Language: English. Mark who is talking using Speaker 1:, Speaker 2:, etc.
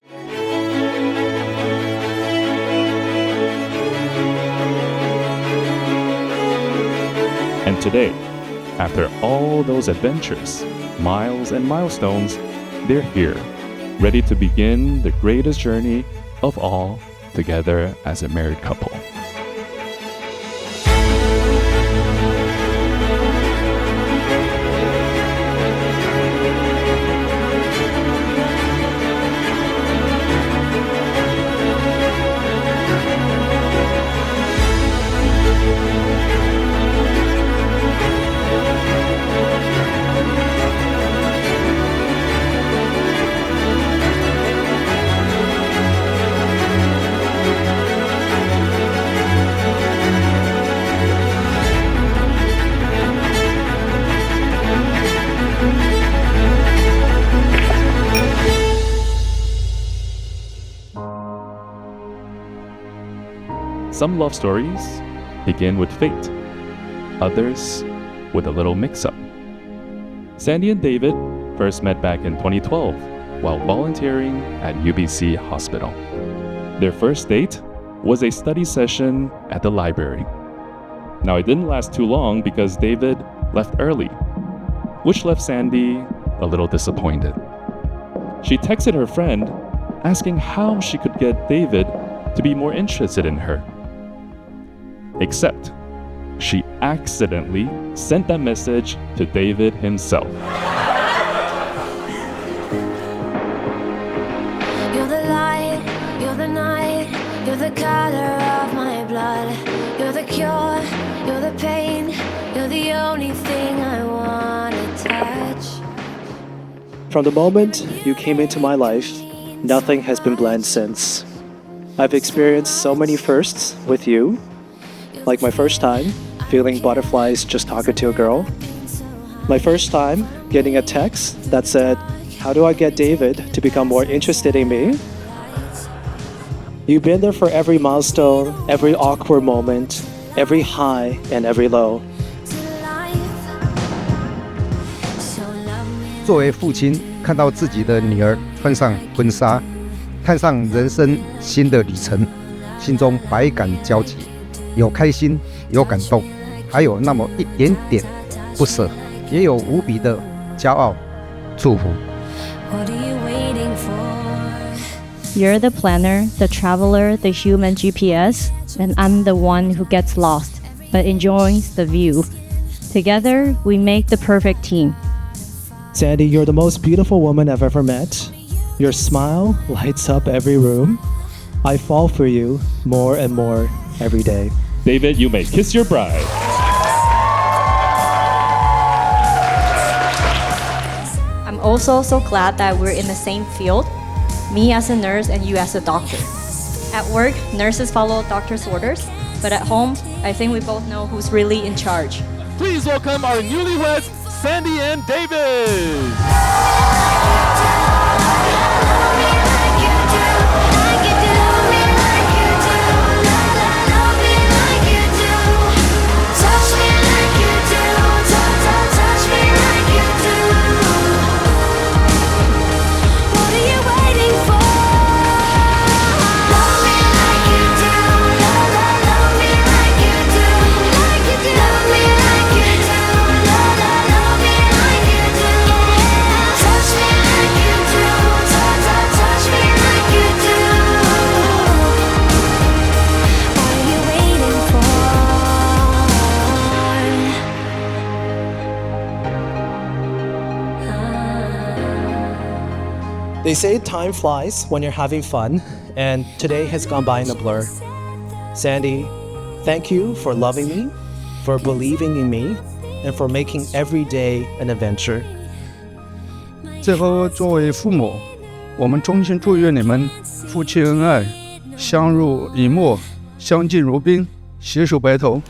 Speaker 1: And today, after all those adventures, miles and milestones, they're here, ready to begin the greatest journey of all together as a married couple. Some love stories begin with fate, others with a little mix-up. Sandy and David first met back in 2012 while volunteering at UBC Hospital. Their first date was a study session at the library. Now, it didn't last too long because David left early, which left Sandy a little disappointed. She texted her friend asking how she could get David to be more interested in her. Except, she accidentally sent that message to David himself.
Speaker 2: You're the light, you're the night, you're the color of my blood. You're the cure, you're the pain, you're the only thing I wanna touch.
Speaker 3: From the moment you came into my life, nothing has been bland since. I've experienced so many firsts with you. Like my first time feeling butterflies just talking to a girl. My first time getting a text that said, "How do I get David to become more interested in me?" You've been there for every milestone, every awkward moment, every high and every low.
Speaker 4: 作为父亲，看到自己的女儿穿上婚纱，踏上人生新的旅程，心中百感交集。有开心，有感动，还有那么一点点不舍，也有无比的骄傲、祝福。
Speaker 5: You're the planner, the traveler, the human GPS, and I'm the one who gets lost, but enjoys the view. Together, we make the perfect team.
Speaker 3: Sandy, you're the most beautiful woman I've ever met. Your smile lights up every room. I fall for you more and more every day.
Speaker 1: David, you may kiss your bride.
Speaker 5: I'm also so glad that we're in the same field, me as a nurse and you as a doctor. At work, nurses follow doctor's orders, but at home, I think we both know who's really in charge.
Speaker 1: Please welcome our newlyweds, Sandy and David.
Speaker 3: They say time flies when you're having fun, and today has gone by in a blur. Sandy, thank you for loving me, for believing in me, and for making every day an adventure.
Speaker 4: 最后，作为父母，我们衷心祝愿你们夫妻恩爱，相濡以沫，相敬如宾，携手白头。